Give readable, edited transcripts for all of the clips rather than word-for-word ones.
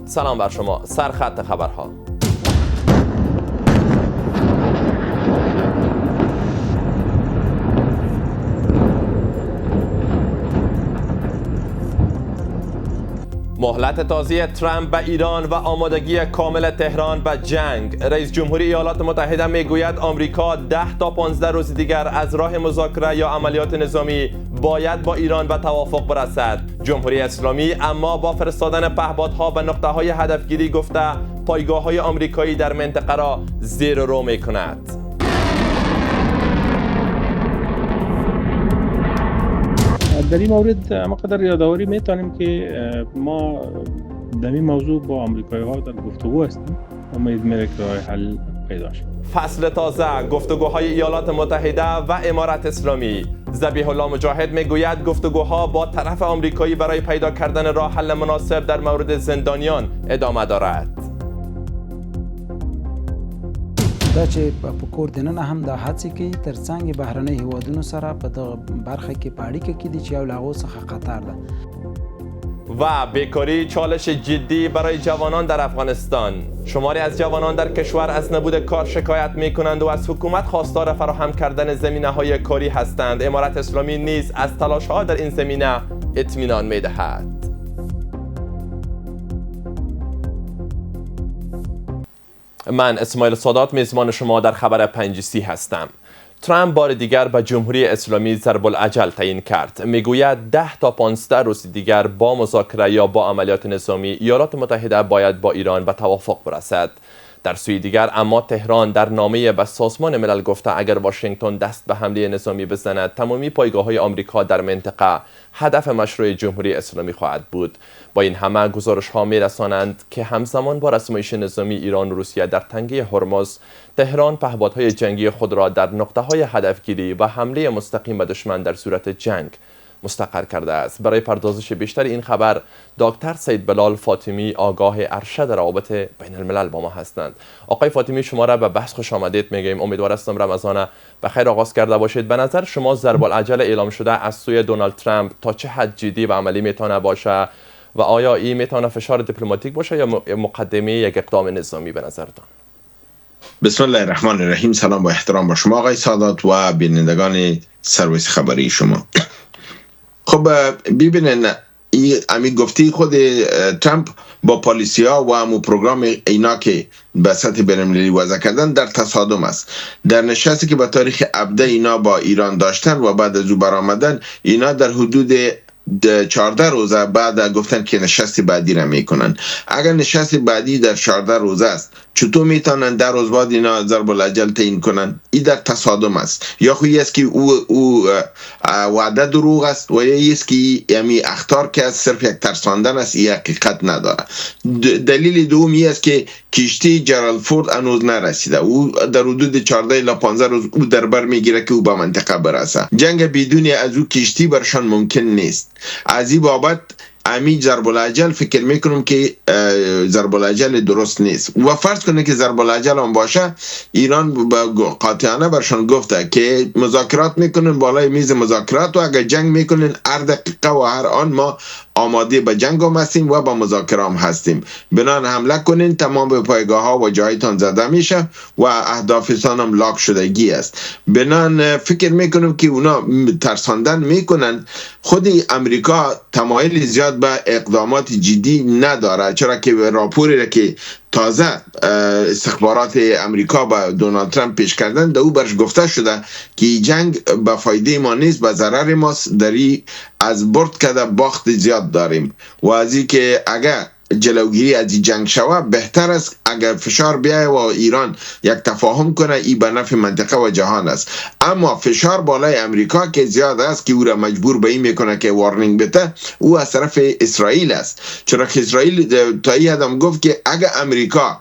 سلام بر شما. سرخط خبرها. مهلت تازی ترامپ به ایران و آمادگی کامل تهران به جنگ. رئیس جمهوری ایالات متحده میگوید آمریکا 10 تا 15 روز دیگر از راه مذاکره یا عملیات نظامی باید با ایران به توافق برسد. جمهوری اسلامی اما با فرستادن پهپادها به نقطه‌های هدفگیری گفته پایگاه‌های آمریکایی در منطقه را زیر و رو می‌کند. در این مورد ما قدر یادآوری میتونیم که ما در این موضوع با آمریکایی ها در گفتگو هستیم. امید میره که راه حل پیدا شد. فصل تازه گفتگوهای ایالات متحده و امارت اسلامی. ذبیح الله مجاهد میگوید گفتگوها با طرف آمریکایی برای پیدا کردن راه حل مناسب در مورد زندانیان ادامه دارد. دا چې په کور دننه هم دا هڅې کوي ترڅنګ بهرنۍ هیوادونو سره په دغه برخه کې په اړیکه کې دي چې یو له هغو څخه قطر ده. و بیکاری چالش جدی برای جوانان در افغانستان. شماری از جوانان در کشور از نبود کار شکایت می‌کنند و از حکومت خواستار فراهم کردن زمینه‌های کاری هستند. امارت اسلامی نیز از تلاش‌ها در این زمینه اطمینان می‌دهد. من اسماعیل سادات میزبان شما در خبر 5C هستم. ترامپ بار دیگر به جمهوری اسلامی ضرب العجل تعیین کرد. میگوید 10 تا 15 روز دیگر با مذاکره یا با عملیات نظامی ایالات متحده باید با ایران به توافق برسد. در سوی دیگر اما تهران در نامه به سازمان ملل گفته اگر واشنگتن دست به حمله نظامی بزند تمامی پایگاه‌های آمریکا در منطقه هدف مشروع جمهوری اسلامی خواهد بود. با این همه گزارش‌ها می‌رسانند که همزمان با رسومایش نظامی ایران و روسیه در تنگه هرمز، تهران پهپادهای جنگی خود را در نقطه‌های هدفگیری و حمله مستقیم به دشمن در صورت جنگ مستقر کرده است. برای پردازش بیشتر این خبر دکتر سید بلال فاطمی آگاه ارشد روابط بین الملل با ما هستند. آقای فاطمی شما را به بحث خوش آمدید میگیم. امیدوار هستم رمضان بخیر آغاز کرده باشید. به نظر شما ضرب العجل اعلام شده از سوی دونالد ترامپ تا چه حد جدی و عملی میتونه باشه و آیا این میتونه فشار دیپلماتیک باشه یا مقدمه یک اقدام نظامی به نظرتان؟ بسم الله الرحمن الرحیم. سلام و احترام با شما آقای سادات و بینندگان سرویس خبری شما. خب ببینن امی گفتی خود ترامپ با پالیسی ها و همون پروگرام اینا که به سطح بین‌المللی وضع کردن در تصادم است. در نشستی که به تاریخ 17 اینا با ایران داشتن و بعد از او برآمدن، اینا در حدود 14 روزه بعد گفتن که نشست بعدی را میکنن. اگر نشست بعدی در 14 روزه است، چطور میتونن در روز بعد اینا ضرب العجل تعیین کنن؟ این در تصادم است. یا خویی است که او وعده دروغ است و یا است که یعنی اخطار که از صرف یک ترساندن است، این حقیقت نداره. دلیل دومی است که کشتی جرالد فورد هنوز نرسیده. او در حدود 14 الی 15 روز او در بر میگیره که او به منطقه برسه. جنگ بدون از او کشتی برشان ممکن نیست. از این بابت امی ضرب العجل فکر میکنم که ضرب العجل درست نیست. و فرض کنه که ضرب العجل هم باشه، ایران قاطعانه برشان گفته که مذاکرات میکنن بالای میز مذاکرات و اگر جنگ میکنن هر دقیقه و هر آن ما آماده به جنگ هم هستیم و با مذاکره هم هستیم. بنان حمله کنین، تمام پایگاه ها و جایتان زده میشه و اهدافتان هم لاک شدگی است. بنان فکر میکنم که اونا ترساندن میکنن. خود امریکا تمایل زیاد به اقدامات جدی نداره، چرا که راپوری را که تازه استخبارات امریکا با دونالد ترامپ پیش کردن در او برش گفته شده که جنگ به فایده ما نیست، به ضرر ماست، داری از برد کده باخت زیاد داریم و از این که اگر جلوگیری از این جنگ شوه بهتر است اگر فشار بیایه و ایران یک تفاهم کنه، این به نفع منطقه و جهان است. اما فشار بالای امریکا که زیاد است که او را مجبور به این میکنه که وارنینگ بده، او از طرف اسرائیل است. چرا که اسرائیل تا این هم گفت که اگر امریکا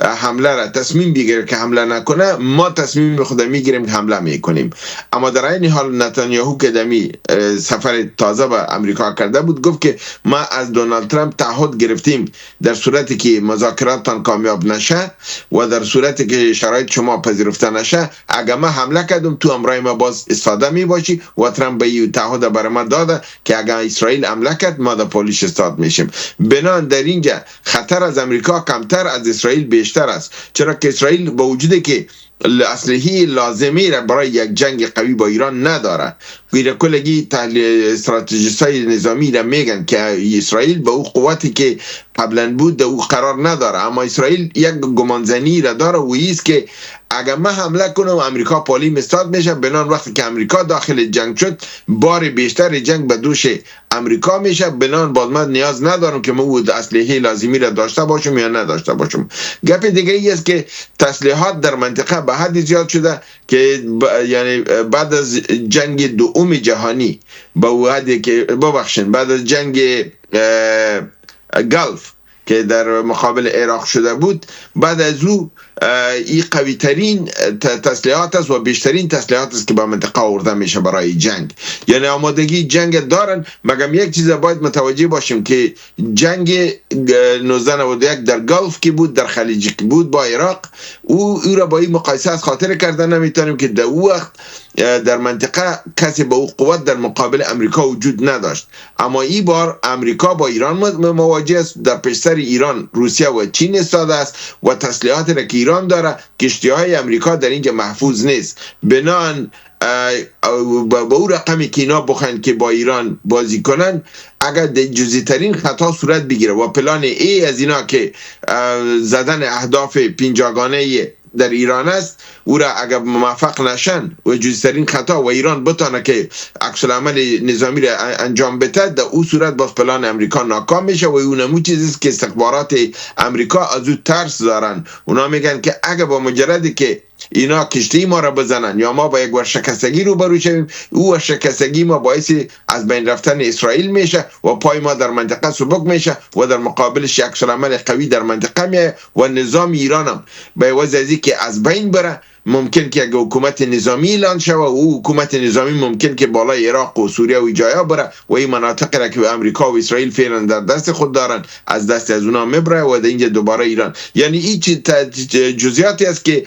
حمله را تصمیم بگیره که حمله نکنه، ما تصمیم خود میگیریم که حمله میکنیم. اما در این حال نتانیاهو که دمی سفر تازه به امریکا کرده بود گفت که ما از دونالد ترامپ تعهد گرفتیم در صورتی که مذاکراتتان کامیاب نشه و در صورتی که شرایط شما پذیرفته نشه، اگر ما حمله کردم تو امرای ما باز استفاده می باشی. و ترامپ به این تعهد برای ما داده که اگر اسرائیل حمله کرد ما در پولیش استاد میشیم. بنان در اینجا خطر از امریکا کمتر از اسرائیل بیشتر است، چرا که اسرائیل با وجودی که اسلحه لازمی را برای یک جنگ قوی با ایران نداره. غیر کلگی استراتژیستای نظامی را میگن که اسرائیل به او قوتی که قبلا بود در او قرار نداره، اما اسرائیل یک گمانزنی را داره و ایست که اگر ما حمله کنم امریکا پالی مستاد میشه. بنان وقتی که امریکا داخل جنگ شد بار بیشتر جنگ به دوش امریکا میشه. بنان باز من نیاز ندارم که ما اسلحه لازمی را داشته باشم یا نداشته باشم. گپ دیگه ای است که تسلیحات در منطقه به حدی زیاد شده که یعنی بعد از جنگ دوم جهانی به حدی که ببخشید بعد از جنگ گلف که در مقابل عراق شده بود، بعد از او این قوی ترین تسلیحات است و بیشترین تسلیحات است که به منطقه آورده میشه برای جنگ. یعنی آمادگی جنگ دارن. مگم یک چیز باید متوجه باشیم که جنگ 1991 در گلف که بود، در خلیج که بود با عراق، او را با این مقایسه از خاطر کردن نمیتونیم که در او وقت در منطقه کسی با او قوت در مقابل امریکا وجود نداشت. اما این بار امریکا با ایران مواجه است. در پشتر ایران روسیه و چین ایستاده است و تسلیحاتی را که ایران داره کشتی‌های امریکا در اینجا محفوظ نیست. بنان با او رقمی که اینا بخواهند که با ایران بازی کنن، اگر جزئی ترین خطا صورت بگیره و پلان ای از اینا که زدن اهداف پنجاگانه در ایران است، او را اگر موفق نشن و جزئی‌ترین خطا و ایران بتونه که عکس العمل نظامی را انجام بده، در او صورت باز پلان امریکا ناکام میشه. و اونمو چیزی است که استخبارات امریکا از او ترس دارن. اونا میگن که اگر با مجردی که اینا کشتی ما را بزنن یا ما با یک ورشکستگی روبرو شویم، او ورشکستگی ما باعث از بین رفتن اسرائیل میشه و پای ما در منطقه سبک میشه و در مقابلش یک عکس العمل قوی در منطقه میه و نظام ایران هم به عوض از که از بین بره، ممکن که اگه حکومت نظامی اعلان شود و او حکومت نظامی ممکن که بالای عراق و سوریه و جایا بره و این مناطق را که امریکا و اسرائیل فعلا در دست خود دارن از دست از اونا میبره و در اینجا دوباره ایران. یعنی این جزئیاتی است که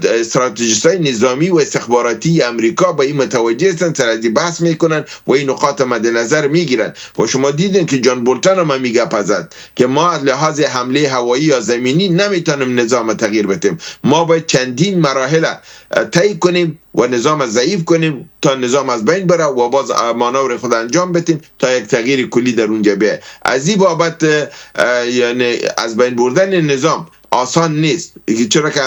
استراتژیستای نظامی و استخباراتی امریکا با این متوجه هستند، سر از بحث میکنن و این نقاط مد نظر میگیرن. و شما دیدین که جان بولتن هم میگه پزد که ما از لحاظ حمله هوایی یا زمینی نمیتونیم نظام تغییر بدیم، ما باید چندین مراحل طی کنیم و نظام ضعیف کنیم تا نظام از بین بره و باز مانور خود انجام بدیم تا یک تغییر کلی در اونجا بیاید. از این بابت یعنی از بین بردن نظام آسان نیست، چرا که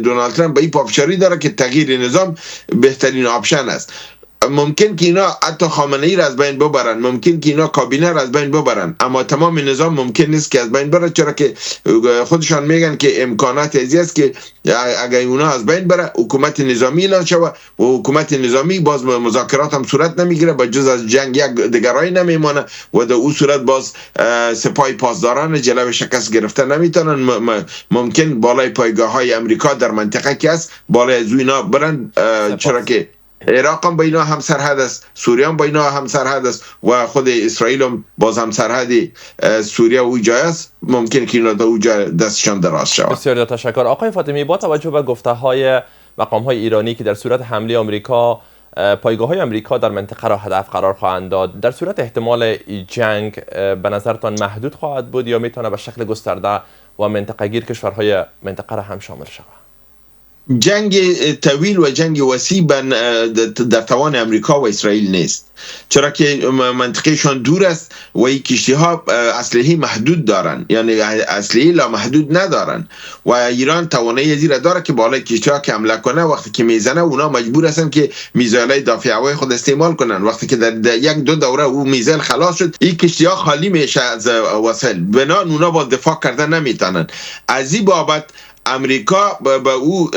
دونالد ترامپ به این پافشاری داره که تغییر نظام بهترین آپشن است. ممکن که اینا حتی خامنه‌ای را از بین ببرن، ممکن که اینا کابینه را از بین ببرن، اما تمام نظام ممکن نیست که از بین بره، چرا که خودشان میگن که امکانات ازی است که اگر اونا از بین بره حکومت نظامی اعلان شود و حکومت نظامی باز مذاکرات هم صورت نمیگیره، با جز از جنگ یک دیگرایی نمیمونه و در اون صورت باز سپاه پاسداران جلوی شکست گرفتن نمیتونن. ممکن بالای پایگاه‌های امریکا در منطقه که است بالای از اینا برن، چرا که عراق هم با اینا هم سرحد است، سوریه هم با اینا هم سرحد است و خود اسرائیل هم باز هم سرحد سوریه و جای است. ممکن که اینا در اونجا دستشان دراز شود. بسیار تشکر آقای فاطمی. با توجه به گفته‌های مقام‌های ایرانی که در صورت حمله آمریکا پایگاه‌های آمریکا در منطقه را هدف قرار خواهند داد، در صورت احتمال جنگ به نظرتان محدود خواهد بود یا میتونه به شکل گسترده و منطقه‌گیر کشورهای منطقه را هم شامل شود؟ جنگ طویل و جنگ وسیع در توان امریکا و اسرائیل نیست، چرا که منطقهشان دور است و این کشتی ها اسلحه محدود دارن، یعنی اسلحه لامحدود ندارن و ایران توانایی زیرا داره که بالای کشتی ها که حمله کنه وقتی که میزنه اونا مجبور هستن که میزایلای دافع هوایی خود استعمال کنن. وقتی که در یک دو دوره او میزایل خلاص شد این کشتی ها خالی میشه از وسایل، بنابراین اونا با دفاع کردن نمیتونن. از این بابت امریکا به او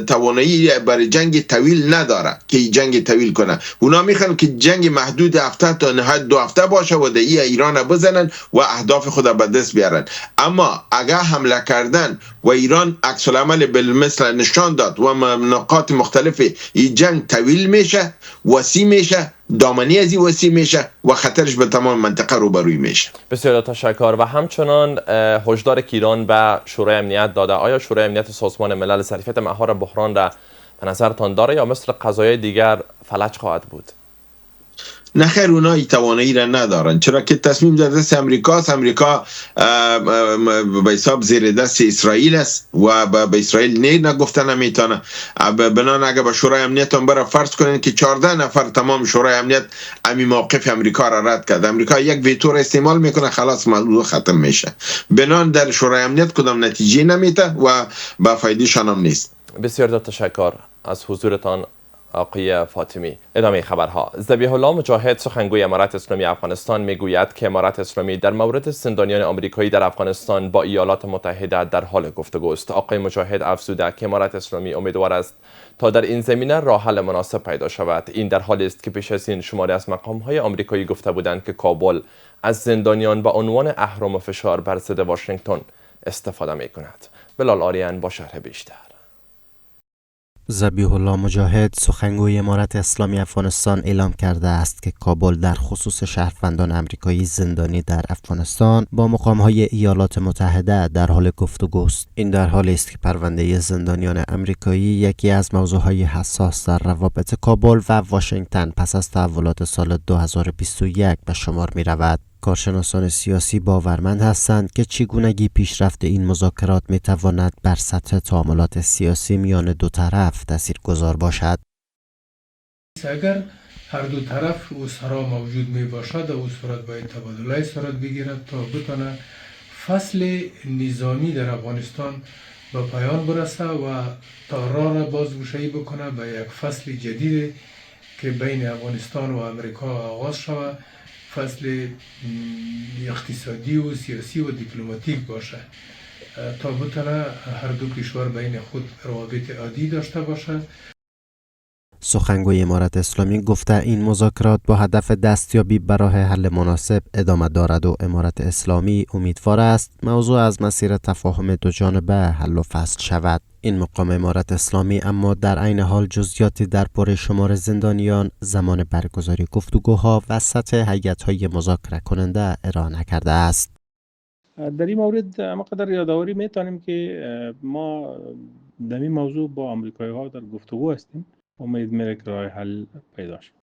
توانایی برای جنگ طویل نداره که جنگ طویل کنه. اونا میخوان که جنگ محدود هفته تا نهایت 2 هفته باشه و در ایران بزنن و اهداف خود به دست بیارن. اما اگر حمله کردن و ایران عکس العمل بالمثل نشان داد و نقاط مختلف این جنگ طویل میشه، وسیع میشه، دامنی از این وسیع میشه و خطرش به تمام منطقه روبروی میشه. بسیار تشکر. و همچنان هشدار که ایران به شورای امنیت داده، آیا شورای امنیت سازمان ملل ظرفیت مهار بحران را به نظرتان داره یا مثل قضایای دیگر فلج خواهد بود؟ نه خیر، اونا این توانایی را ندارن، چرا که تصمیم در دست امریکاست. امریکا به حساب زیر دست اسرائیل است و به اسرائیل نه نگفتن نمیتونه. بنان اگه به شورای امنیت هم برای فرض کنین که 14 نفر تمام شورای امنیت امی موقف امریکا را رد کرد، امریکا یک ویتو را استعمال میکنه، خلاص موضوع ختم میشه. بنان در شورای امنیت کدام نتیجه نمیده و با فایدهشان هم نیست. بسیار تشکر از حضورتان آقای فاطمی. ادامه خبرها. ذبیح الله مجاهد سخنگوی امارت اسلامی افغانستان میگوید که امارت اسلامی در مورد زندانیان آمریکایی در افغانستان با ایالات متحده در حال گفتگو است. آقای مجاهد افزوده که امارت اسلامی امیدوار است تا در این زمینه راه حل مناسب پیدا شود. این در حالی است که پیش از این شماری از مقام‌های آمریکایی گفته بودند که کابل از زندانیان به عنوان اهرم و فشار بر ضد واشنگتن استفاده می‌کند. بلال آریان با شرح بیشتر. ذبیح الله مجاهد سخنگوی امارت اسلامی افغانستان اعلام کرده است که کابل در خصوص شهروندان آمریکایی زندانی در افغانستان با مقام‌های ایالات متحده در حال گفتگوست. این در حالی است که پرونده زندانیان آمریکایی یکی از موضوعهای حساس در روابط کابل و واشنگتن پس از تحولات سال 2021 به شمار می‌رود. کارشناسان سیاسی باورمند هستند که چگونگی پیشرفت این مذاکرات میتواند بر سطح تعاملات سیاسی میان دو طرف تاثیرگذار باشد. اگر هر دو طرف او سرا موجود می باشد او صورت باید تبادله صورت بگیرد تا بتونه فصل نظامی در افغانستان به پایان برسه و تا راه را بازگشایی بکنه به یک فصل جدید که بین افغانستان و امریکا آغاز شود، فصل اقتصادی و سیاسی و دیپلماتیک باشه تا بتونه هر دو کشور بین خود روابط عادی داشته باشه. سخنگوی امارت اسلامی گفته این مذاکرات با هدف دستیابی به راه حل مناسب ادامه دارد و امارت اسلامی امیدوار است موضوع از مسیر تفاهم دو جانبه حل و فصل شود. این مقام امارت اسلامی اما در عین حال جزئیاتی درباره شمار زندانیان، زمان برگزاری گفتگوها و سطح هیئت‌های مذاکره کننده ارائه نکرده است. در این مورد ما قدر یادآوری میتونیم که ما در این موضوع با آمریکایی ها در گفتگو هستیم. امید میره که راه حل پیدا شود.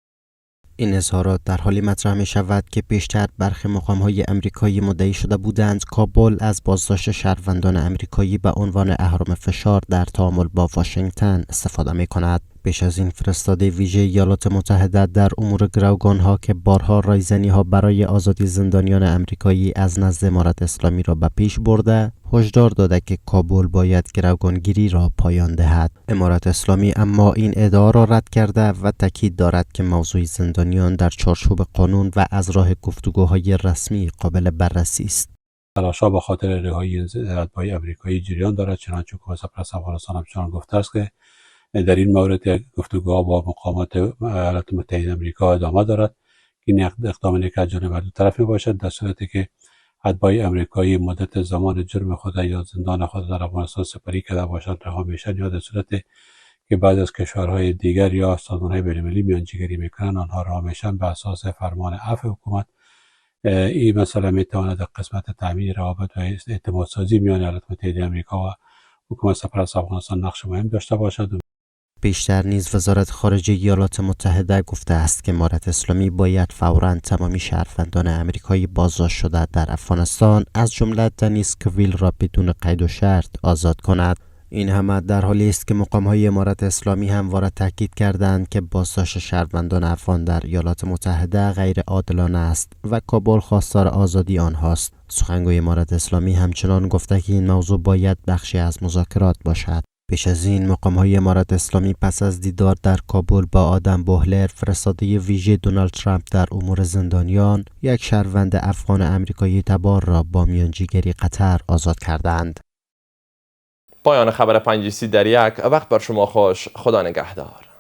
این اظهارات در حالی مطرح می شود که پیشتر برخی مقام‌های آمریکایی مدعی شده بودند کابل از بازداشت شهروندان آمریکایی به عنوان اهرم فشار در تعامل با واشنگتن استفاده می کند. پیش از این فرستاده ویژه ایالات متحده در امور گروگان‌ها که بارها رایزنی‌ها برای آزادی زندانیان آمریکایی از نزد امارت اسلامی را به پیش برده، هشدار داده که کابل باید گروگانگیری را پایان دهد. امارت اسلامی اما این ادعا را رد کرده و تاکید دارد که موضوع زندانیان در چارچوب قانون و از راه گفتگوهای رسمی قابل بررسی است. تلاش‌ها به خاطر رهایی اتباع آمریکایی جریان دارد، چنانچه حکومت سرپرست افغانستان همچنان گفته است که در این مورد گفتگوها با مقامات ایالات متحده آمریکا ادامه دارد. این اقدام یک از جانب دو طرف میباشد در صورتی که اتباع آمریکایی مدت زمان جرم خود یا زندان خود در افغانستان سپری کرده باشند رها میشن، یا در صورتی که بعد از کشورهای دیگر یا سازمان‌های بین‌المللی میانجیگری میکنن آنها رها میشن به اساس فرمان عفو حکومت. این مسئله میتواند در قسمت تامین روابط و اعتماد سازی میان ایالات متحده آمریکا و حکومت سرپرست افغانستان نقش مهم داشته باشد. بیشتر نیز وزارت خارجه ایالات متحده گفته است که امارت اسلامی باید فوراً تمامی شهروندان آمریکایی بازداشت شده در افغانستان از جمله دنیس کویل را بدون قید و شرط آزاد کند. این همه در حالی است که مقام‌های امارت اسلامی همواره تاکید کردند که بازداشت شهروندان افغان در ایالات متحده غیر عادلانه است و کابل خواستار آزادی آنهاست. سخنگوی امارت اسلامی همچنان گفته که این موضوع باید بخشی از مذاکرات باشد. پیش از این مقام‌های امارت اسلامی پس از دیدار در کابل با آدم بوهلر، فرستاده ویژه دونالد ترامپ در امور زندانیان، یک شهروند افغان آمریکایی تبار را با میانجیگری قطر آزاد کردند. پایان خبر 5 در یک. وقت بر شما خوش. خدا نگهدار.